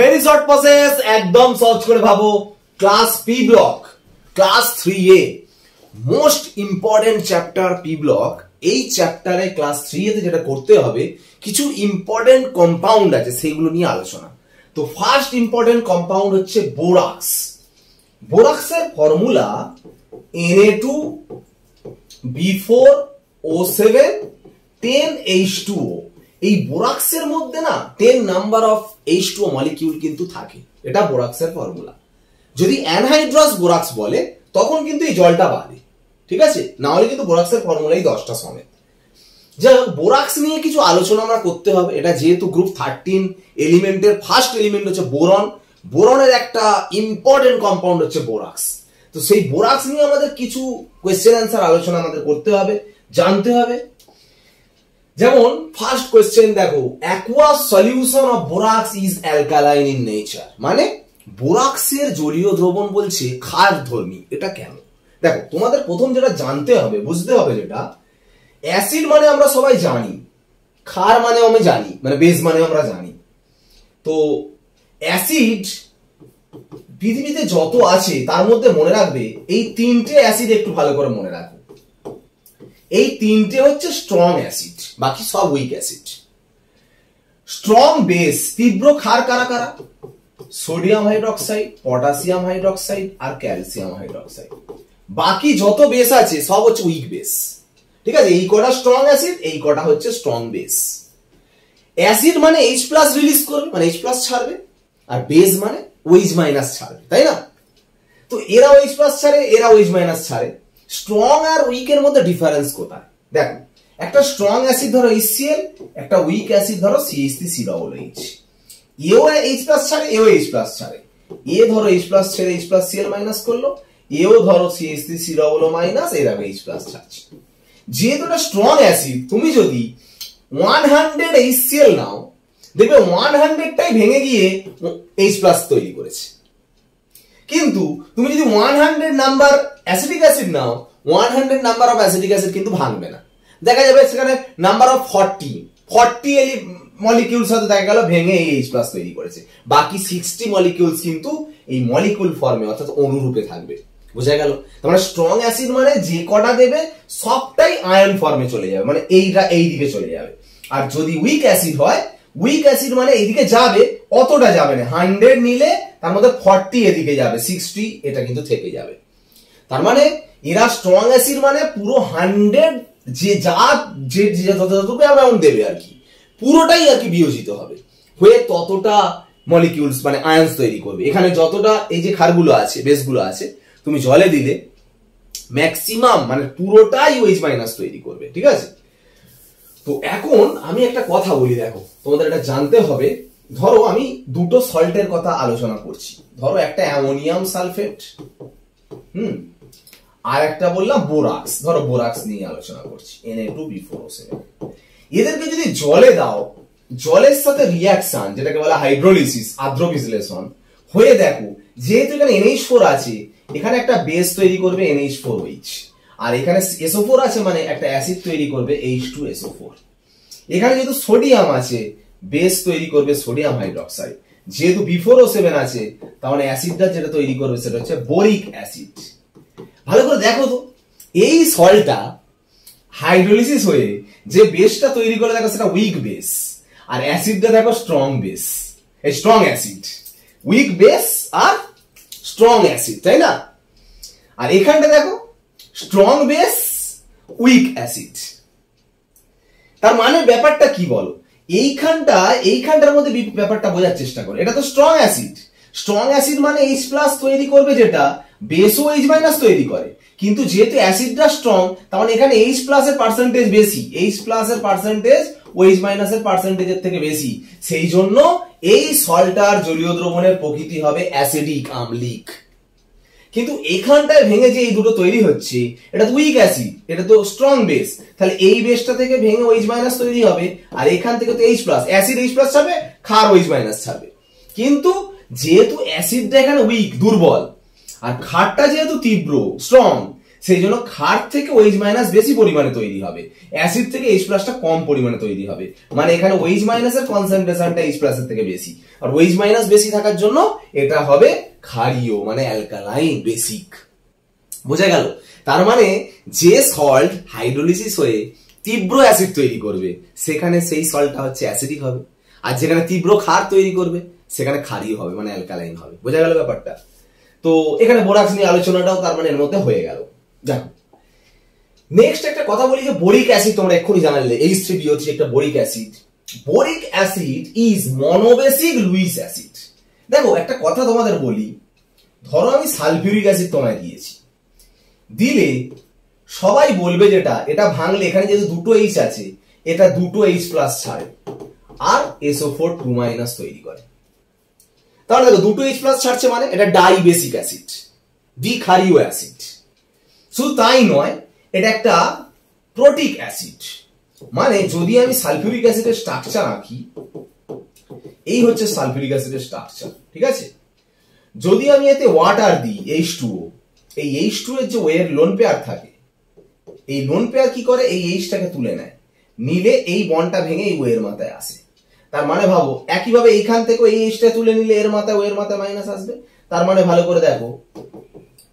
Very short process, একদম সহজ করে ভাবো। Class P block, class 3A, most important chapter P block. এই চ্যাপ্টারে ক্লাস 3A তে যেটা করতে হবে, কিছু ইম্পর্টেন্ট কম্পাউন্ড আছে, সেগুলো নিয়ে আলোচনা। তো ফার্স্ট ইম্পর্টেন্ট কম্পাউন্ড হচ্ছে বোরাক্স। বোরাক্সের ফর্মুলা Na2B4O7 10H2O। এই বোরাক্সের মধ্যে না 10 নাম্বার অফ H2O মলিকিউল কিন্তু থাকে, এটা বোরাক্সের ফর্মুলা। যদি অ্যানহাইড্রাস বোরাক্স বলে তখন কিন্তু এই জলটা বাদে, ঠিক আছে? না হলে কিন্তু বোরাক্সের ফর্মুলাই 10টা সমেত। যাই হোক, বোরাক্স নিয়ে কিছু আলোচনা আমরা করতে হবে। এটা যেহেতু গ্রুপ 13 এলিমেন্টের ফার্স্ট এলিমেন্ট হচ্ছে বোরন, বোরনের একটা ইম্পর্টেন্ট কম্পাউন্ড হচ্ছে বোরাক্স। তো সেই বোরাক্স নিয়ে আমাদের কিছু কোয়েশ্চেন অ্যান্সার আলোচনা আমাদের করতে হবে, জানতে হবে। যেমন ফার্স্ট কোয়েশ্চেন দেখো, aqueous solution of borax is alkaline in nature. মানে বোরাক্সের জলীয় দ্রবণ বলছে ক্ষারধর্মী। এটা কেন? দেখো, তোমাদের প্রথম যেটা জানতে হবে, বুঝতে হবে, যেটা অ্যাসিড মানে আমরা সবাই জানি, ক্ষার মানে আমি জানি, মানে বেস মানে আমরা জানি। তো অ্যাসিড পৃথিবীতে যত আছে তার মধ্যে মনে রাখবে এই তিনটে অ্যাসিড একটু ভালো করে মনে রাখো। এই তিনটে হচ্ছে স্ট্রং অ্যাসিড, বাকি সব উইক অ্যাসিড। স্ট্রং বেস, তীব্র ক্ষার কারা কারা? সোডিয়াম হাইড্রক্সাইড, পটাশিয়াম হাইড্রক্সাইড আর ক্যালসিয়াম হাইড্রক্সাইড। বাকি যত বেস আছে সব হচ্ছে উইক বেস, ঠিক আছে? এই কটা স্ট্রং অ্যাসিড, এই কটা হচ্ছে স্ট্রং বেস। অ্যাসিড মানে H+ রিলিজ করবে, মানে H+ ছাড়বে, আর বেস মানে OH- ছাড়বে, তাই না? তো এরা OH+ ছাড়ে, এরা OH- ছাড়ে। স্ট্রং আর উইকের মধ্যে ডিফারেন্স কোথায়? দেখো, একটা স্ট্রং অ্যাসিড ধরো HCl, একটা উইক অ্যাসিড ধরো CH3COOH। এও H+ ছাড়ে, এও H+ ছাড়ে। এ ধরো H+ ছেড়ে H+Cl- করলো, এও ধরো CH3COO- এরা H+ ছাড়ছে। যেহেতু এটা স্ট্রং অ্যাসিড, তুমি যদি 100 HCl নাও, দেখবে 100টাই ভেঙে গিয়ে H+ তৈরি করেছে। কিন্তু তুমি যদি 100 number acetic acid now, 100 number of acetic acid কিন্তু ভাঙবে না। দেখা যাবে সেখানে নাম্বার অফ 40 মলিকিউল সাথে দেখা গেল ভেঙে এই H+ তৈরি করেছে। বাকি 60 মলিকিউলস কিন্তু এই মলিকিউল ফর্মে অর্থাৎ অনুরূপে থাকবে। বুঝা গেল? তার স্ট্রং অ্যাসিড মানে যে কটা দেবে সবটাই আয়ন ফর্মে চলে যাবে, মানে এইটা এই দিকে চলে যাবে। আর যদি উইক অ্যাসিড হয়, উইক অ্যাসিড মানে এইদিকে যাবে, অতটা যাবে না। 100 নিলে তার মধ্যে 40 এদিকে যাবে, 60 এটা কিন্তু থেকে যাবে। তার মানে এরা স্ট্রং অ্যাসিড মানে পুরো 100 যে যতটুকু অ্যামাউন্ট দেবে আর কি, পুরোটাই আর কি বিয়োজিত হবে হয়ে ততটা মলিকিউলস মানে আয়ন্স তৈরি করবে। এখানে যতটা এই যে ক্ষারগুলো আছে, বেসগুলো আছে, তুমি জলে দিলে ম্যাক্সিমাম মানে পুরোটাই OH- তৈরি করবে, ঠিক আছে? তো এখন আমি একটা কথা বলি, দেখো তোমাদের এটা জানতে হবে। ধরো আমি দুটো সল্টের কথা আলোচনা করছি। ধরো একটা অ্যামোনিয়াম সালফেট, আর একটা বললাম বোরাক্স। ধরো বোরাক্স নিয়ে আলোচনা করছি, Na2B4O7। এদেরকে যদি জলে দাও, জলের সাথে রিয়াকশন যেটাকে বলা হাইড্রোলিসিস, আদ্র বিশ্লেষণ হয়ে দেখো, যেহেতু এখানে NH4 আছে, এখানে একটা বেস তৈরি করবে NH4OH, আর এখানে SO4 আছে, মানে একটা অ্যাসিড তৈরি করবে H2SO4। এখানে যেহেতু সোডিয়াম আছে, বেস তৈরি করবে সোডিয়াম হাইড্রক্সাইড। যেহেতু B4O7 আছে, তার মানে অ্যাসিডটা যেটা তৈরি করবে সেটা হচ্ছে বোরিক অ্যাসিড। ভালো করে দেখো তো, এই সল্টটা হাইড্রোলিসিস হয়ে যে বেসটা তৈরি করে দেখো সেটা উইক বেস, আর অ্যাসিডটা দেখো স্ট্রং বেস, এই স্ট্রং অ্যাসিড। উইক বেস আর স্ট্রং অ্যাসিড, তাই না? আর এখানটা দেখো স্ট্রং বেস, উইক অ্যাসিড। তার মানে ব্যাপারটা কি বলো? এইখানটার মধ্যে ব্যাপারটা বোঝার চেষ্টা করো। এটা তো স্ট্রং অ্যাসিড। স্ট্রং অ্যাসিড মানে H+ তৈরি করবে, যেটা বেসও OH- তৈরি করে। কিন্তু যেহেতু অ্যাসিডটা স্ট্রং, তার মানে এখানে H+ এর পার্সেন্টেজ বেশি, H+ এর পার্সেন্টেজ OH- এর পার্সেন্টেজের থেকে বেশি। সেই জন্য এই সল্টার জলীয় দ্রবণের প্রকৃতি হবে অ্যাসিডিক, আম্লিক। কিন্তু এখানটায় ভেঙে যে এই দুটো তৈরি হচ্ছে, এটা তো উইক অ্যাসিড, এটা তো স্ট্রং বেস। তাহলে এই বেসটা থেকে ভেঙে OH- তৈরি হবে, আর এখান থেকে তো H+, অ্যাসিড H+ ছাড়বে, ক্ষার OH- ছাড়বে। কিন্তু যেহেতু অ্যাসিডটা এখানে উইক, দুর্বল, আর ক্ষারটা যেহেতু তীব্র, স্ট্রং, সেই জন্য ক্ষার থেকে OH মাইনাস বেশি পরিমাণে তৈরি হবে, অ্যাসিড থেকে H প্লাসটা কম পরিমাণে তৈরি হবে। মানে এখানে OH মাইনাসের কনসেন্ট্রেশনটা H প্লাসের থেকে বেশি, আর OH মাইনাস বেশি থাকার জন্য এটা হবে ক্ষারীয়, মানে অ্যালকালাইন, বেসিক। বোঝা গেল? তার মানে যে সল্ট হাইড্রোলিসিস হয়ে তীব্র অ্যাসিড তৈরি করবে সেখানে সেই সল্টটা হচ্ছে অ্যাসিডিক হবে, আর যেখানে তীব্র ক্ষার তৈরি করবে সেখানে ক্ষারীয় হবে, মানে অ্যালকালাইন হবে। বোঝা গেল ব্যাপারটা? তো এখানে বোরাক্স নিয়ে আলোচনাটাও তার মানে এর মধ্যে হয়ে গেল। দেখো নেক্সট একটা কথা বলি যে বোরিক অ্যাসিড, তোমরা এক্ষুনি জানালে H3BO3 একটা boric acid. Boric acid is monobasic Lewis acid. দেখো একটা কথা তোমাদের বলি, ধরো আমি সালফিউরিক অ্যাসিড তোমায় দিয়েছি, দিলে সবাই বলবে যেটা এটা ভাঙলে এখানে যেহেতু দুটো H আছে, এটা দুটো H প্লাস ছাড়ে আর SO4 2- তৈরি করে। তাহলে দেখো দুটো H প্লাস ছাড়ছে মানে এটা ডাইবেসিক অ্যাসিড, দ্বিক্ষারীয় অ্যাসিড। শুধু তাই নয়, এটা একটা প্রোটিক অ্যাসিড। মানে যদি আমি সালফিউরিক অ্যাসিডের স্ট্রাকচার আঁকি, এই হচ্ছে সালফিউরিক অ্যাসিডের স্ট্রাকচার, ঠিক আছে? যদি আমি এতে ওয়াটার দিই H2O, এই H2 এর যে ওয়ের লোন পেয়ার থাকে, এই লোন পেয়ার কি করে, এই H-টাকে তুলে নেয়, নিলে এই বন্ডটা ভেঙে এই ওয়ের মাথায় আসে। তার মানে ভাবো একইভাবে এইখান থেকে এই H-টা তুলে নিলে এর মাথায় ওয়ের মাথায় মাইনাস আসবে। তার মানে ভালো করে দেখো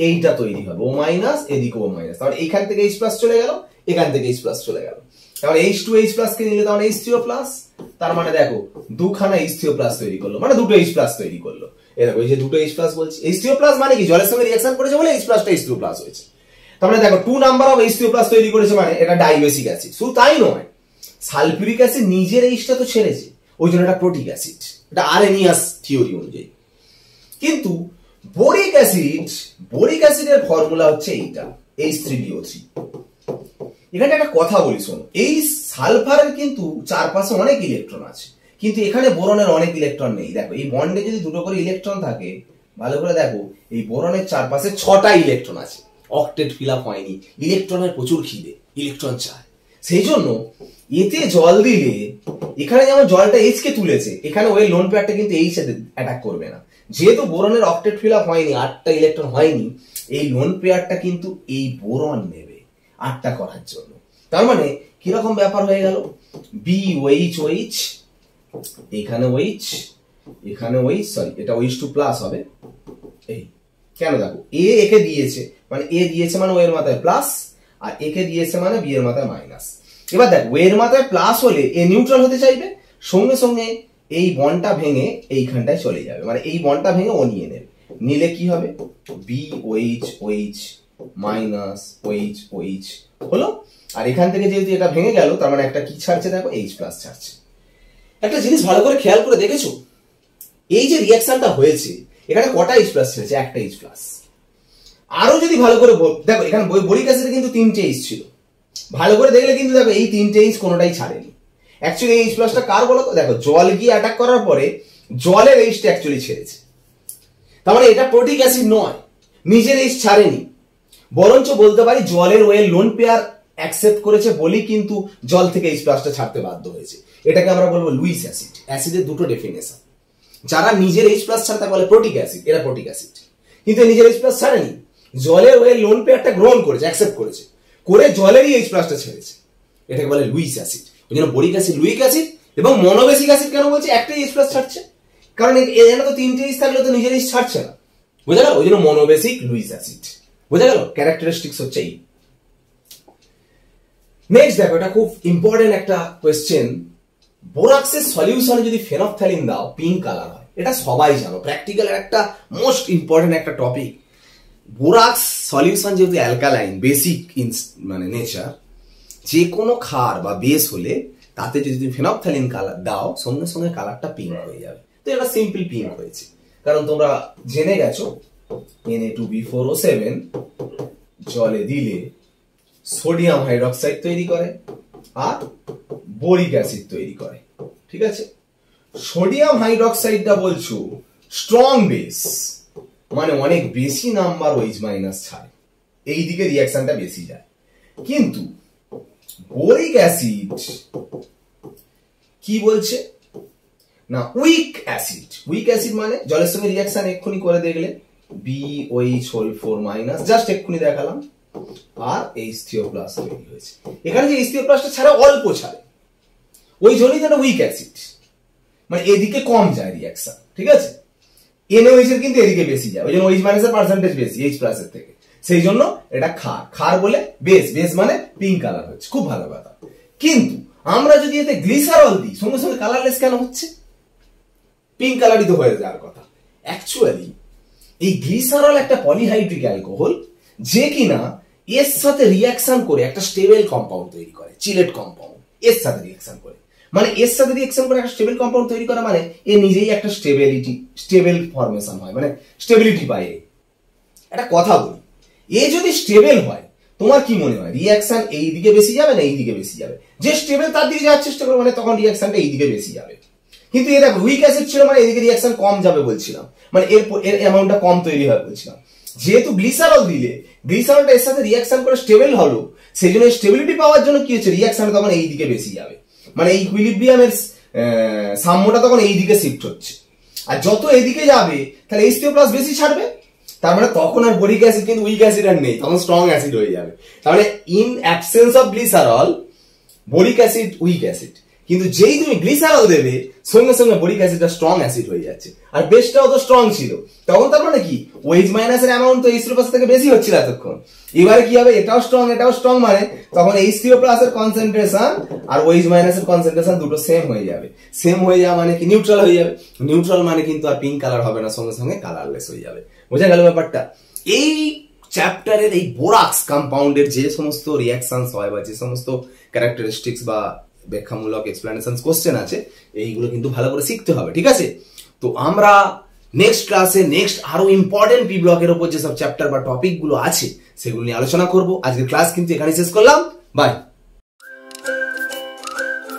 এইটা তৈরি হবে O মাইনাস, এদিকে O মাইনাস। তাহলে এইখান থেকে H প্লাস চলে গেল, এখান থেকে H প্লাস চলে গেল। তাহলে H2H প্লাস কে নিলে তখন H3O প্লাস। তার মানে দেখো দুখানা H3O প্লাস তৈরি করলো, মানে দুটো H প্লাস তৈরি করলো। এই দেখো এই যে দুটো H প্লাস বলছি, H3O প্লাস মানে কি জলের সঙ্গে রিঅ্যাকশন করেছে বলে H প্লাসটা H2O প্লাস হয়েছে। তার মানে দেখো 2 নাম্বার অফ H3O প্লাস তৈরি করেছে, মানে এটা ডাইবেসিক অ্যাসিড। শুধু তাই নয়, সালফিউরিক অ্যাসিড নিজের H-টা তো ছেড়েছে, ওই জন্য এটা প্রোটিক অ্যাসিড, এটা আরএনিয়াস থিওরি অনুযায়ী। কিন্তু বোরিক অ্যাসিডের ফর্মুলা হচ্ছে এইটা H3BO3। এখানে একটা কথা বলি শোনো, এই সালফারের কিন্তু চারপাশে অনেক ইলেকট্রন আছে, কিন্তু এখানে বোরনের অনেক ইলেকট্রন নেই। দেখো এই বন্ডে যদি দুটো করে ইলেকট্রন থাকে, ভালো করে দেখো এই বোরনের চারপাশে 6টা ইলেকট্রন আছে, অক্টেট ফিল আপ হয়নি, ইলেকট্রনের প্রচুর খিদে, ইলেকট্রন চায়। সেই জন্য এতে জল দিলে এখানে যেমন জলটা H কে তুলেছে, এখানে ওই লোন পেয়ারটা কিন্তু H অ্যাটাক করবে না। যেহেতু বোরনের অক্টেট ফিল আপ হয়নি, 8টা ইলেকট্রন হয়নি, এই লোন পেয়ারটা কিন্তু এই বোরন নেবে 8টা করার জন্য। তার মানে কিরকম ব্যাপার হয়ে গেল, BOH, এখানে OH, এখানে OH, সরি এটা OH2 প্লাস হবে। এই কেন দেখো একে দিয়েছে, মানে এ দিয়েছে মানে ও এর মাথায় প্লাস, আর একে দিয়েছে মানে বি এর মাথায় মাইনাস। এবার দেখ ওয়ের মাথায় প্লাস হলে এ নিউট্রাল হতে চাইবে, সঙ্গে সঙ্গে এই বন্ডটা ভেঙে এইখানটায় চলে যাবে, মানে এই বন্ডটা ভেঙে ও নিয়ে নেবে। নিলে কি হবে, BOH মাইনাস OH হলো। আর এখান থেকে যেহেতু এটা ভেঙে গেল, তার মানে একটা কি ছাড়ছে দেখো, H প্লাস ছাড়ছে। একটা জিনিস ভালো করে খেয়াল করে দেখেছো, এই যে রিঅ্যাকশনটা হয়েছে এখানে কটা H প্লাস ছেড়েছে, একটা H প্লাস। আরো যদি ভালো করে দেখো, এখানে বোরিক অ্যাসিডে কিন্তু 3টে H ছিল, ভালো করে দেখলে কিন্তু দেখো এই 3টে H কোনোটাই ছাড়েনি। অ্যাকচুয়ালি H প্লাসটা কার বলো তো, দেখো জল গিয়ে অ্যাটাক করার পরে জলের H-টা অ্যাকচুয়ালি ছেড়েছে। তার মানে এটা প্রোটিক অ্যাসিড নয়, নিজের H ছাড়েনি, বরঞ্চ বলতে পারি জলের ওয়ে লোন পেয়ার অ্যাকসেপ্ট করেছে বলেই কিন্তু জল থেকে H প্লাসটা ছাড়তে বাধ্য হয়েছে। এটাকে আমরা বলবো লুইস অ্যাসিড। অ্যাসিডের দুটো ডেফিনেশন, যারা নিজের H প্লাস ছাড়ে তাকে বলে প্রোটিক অ্যাসিড, এরা প্রোটিক অ্যাসিড। কিন্তু নিজের H প্লাস ছাড়েনি, জলের ওয়ে লোন পেয়ারটা গ্রহণ করেছে, অ্যাকসেপ্ট করেছে, করে জলেরই H প্লাসটা ছেড়েছে, এটাকে বলে লুইস অ্যাসিড। ওই জন্য বোরিক অ্যাসিড লুইক অ্যাসিড। এবং মনোবেসিক অ্যাসিড কেন বলছে, একটাই H প্লাস ছাড়ছে, কারণ এখানে তো 3টে H থাকলে তো নিজের H ছাড়ছে না, বোঝা গেল? ওই জন্য মনোবেসিক লুইস অ্যাসিড। বোঝা গেল? ক্যারেক্টারিস্টিক্স হচ্ছে এই। নেক্সট দেখো, এটা খুব ইম্পর্টেন্ট একটা কোয়েশ্চেন, বোরাক্সের সলিউশনে যদি ফেনফথ্যালিন দাও পিঙ্ক কালার হয়, এটা সবাই জানো, প্র্যাকটিক্যালের একটা মোস্ট ইম্পর্টেন্ট একটা টপিক। বোরাক্স সলিউশন যেহেতু অ্যালকালাইন, বেসিক মানে নেচার, যে কোনো ক্ষার বা বেস হলে তাতে যদি তুমি ফেনফথ্যালিন কালার দাও, সঙ্গে সঙ্গে কালারটা পিঙ্ক হয়ে যাবে। তো এটা সিম্পল পিঙ্ক হয়েছে, কারণ তোমরা জেনে গেছো Na2B4O7 জলে দিলে সোডিয়াম হাইড্রক্সাইড তৈরি করে আর বোরিক অ্যাসিড তৈরি করে, ঠিক আছে? সোডিয়াম হাইড্রক্সাইডটা বলছো স্ট্রং বেস, মানে অনেক বেশি নাম্বার OH মাইনাস ছাড়ে, এই দিকে রিঅ্যাকশনটা বেশি যায়। কিন্তু বোরিক অ্যাসিড কি বলছে না, উইক অ্যাসিড। উইক অ্যাসিড মানে জলের সঙ্গে রিঅ্যাকশন এক্ষুনি করে দেখলে BOH4 মাইনাস, জাস্ট এক্ষুনি দেখালাম, আর H3O প্লাস তৈরি হয়েছে। এখানে যে H3O প্লাসটা ছাড়া অল্প ছাড়ে, ওই জন্যই যেটা উইক অ্যাসিড, মানে এদিকে কম যায় রিয়াকশন, ঠিক আছে। NaOH এর কিন্তু এদিকে বেশি যায়, ওই জন্য OH মাইনাসের পার্সেন্টেজ বেশি H প্লাস এর থেকে, সেই জন্য এটা ক্ষার। ক্ষার বলে বেস, বেস মানে পিঙ্ক কালার হচ্ছে, খুব ভালো কথা। কিন্তু আমরা যদি এতে গ্লিসারল দিই, সঙ্গে সঙ্গে কালারলেস কেন হচ্ছে? পিঙ্ক কালারই তো হয়ে যাওয়ার কথা। অ্যাকচুয়ালি এই গ্লিসারল একটা পলিহাইড্রিক অ্যালকোহল, যে কিনা এর সাথে রিয়াকশন করে একটা স্টেবল কম্পাউন্ড তৈরি করে, চিলেট কম্পাউন্ড। এর সাথে রিয়াকশন করে মানে এর সাথে রিয়াকশন করে একটা স্টেবল কম্পাউন্ড তৈরি করা মানে এ নিজেই একটা স্টেবল ফরমেশন হয়, মানে স্টেবিলিটি পায়। একটা কথা বলি, এ যদি স্টেবল হয়, তোমার কি মনে হয় রিয়াকশন এই দিকে বেশি যাবে না এই দিকে বেশি যাবে? যে স্টেবল তার দিকে যাওয়ার চেষ্টা করবে, মানে তখন রিয়াকশনটা এই দিকে বেশি যাবে। কিন্তু এর উইক অ্যাসিড ছিল, মানে এদিকে রিয়াকশন কম যাবে বলছিলাম, মানে এর অ্যামাউন্টটা কম তৈরি হয় বলছিলাম। যেহেতু গ্লিসারল দিলে, গ্লিসারলটা এর সাথে রিয়াকশন করে স্টেবল হলো, সেই জন্য স্টেবিলিটি পাওয়ার জন্য কি হচ্ছে, রিয়াকশন তখন এই দিকে বেশি যাবে, মানে এই ইকুইলিব্রিয়ামের সাম্যটা তখন এই দিকে শিফট হচ্ছে। আর যত এদিকে যাবে তাহলে H3O প্লাস বেশি ছাড়বে, তার মানে তখন আর বোরিক অ্যাসিড কিন্তু উইক অ্যাসিড আর নেই, তখন স্ট্রং অ্যাসিড হয়ে যাবে। তাহলে in absence of glycerol boric acid weak acid, কিন্তু যেই তুমি গ্লিসারল দেবে সঙ্গে সঙ্গে বোরিক অ্যাসিডটা স্ট্রং অ্যাসিড হয়ে যাচ্ছে। আর বেসটাও তো স্ট্রং ছিল, তখন তার মানে কি OH মাইনাসের অ্যামাউন্ট তো H3O প্লাস থেকে বেশি হচ্ছিল এতক্ষণ। এবারে কি হবে, এটাও স্ট্রং, মানে তখন H3O প্লাস এর কনসেন্ট্রেশন আর OH মাইনাসের কনসেন্ট্রেশন দুটো সেম হয়ে যাবে। সেম হয়ে যাওয়া মানে কি নিউট্রাল হয়ে যাবে। নিউট্রাল মানে কিন্তু আর পিঙ্ক কালার হবে না, সঙ্গে সঙ্গে কালারলেস হয়ে যাবে। বোঝা গেল ব্যাপারটা? এই চ্যাপ্টারের এই বোরাক্স কম্পাউন্ডের যে সমস্ত রিয়াকশনস হয় বা যে সমস্ত ক্যারেক্টারিস্টিক্স বা ব্যাখ্যামূলক এক্সপ্লেনেশন কোশ্চেন আছে, এইগুলো কিন্তু ভালো করে শিখতে হবে, ঠিক আছে। তো আমরা নেক্সট ক্লাসে আরো ইম্পর্টেন্ট পি ব্লকের উপর যেসব চ্যাপ্টার বা টপিক গুলো আছে সেগুলো নিয়ে আলোচনা করব। আজকের ক্লাস কিন্তু এখানে শেষ করলাম, বাই।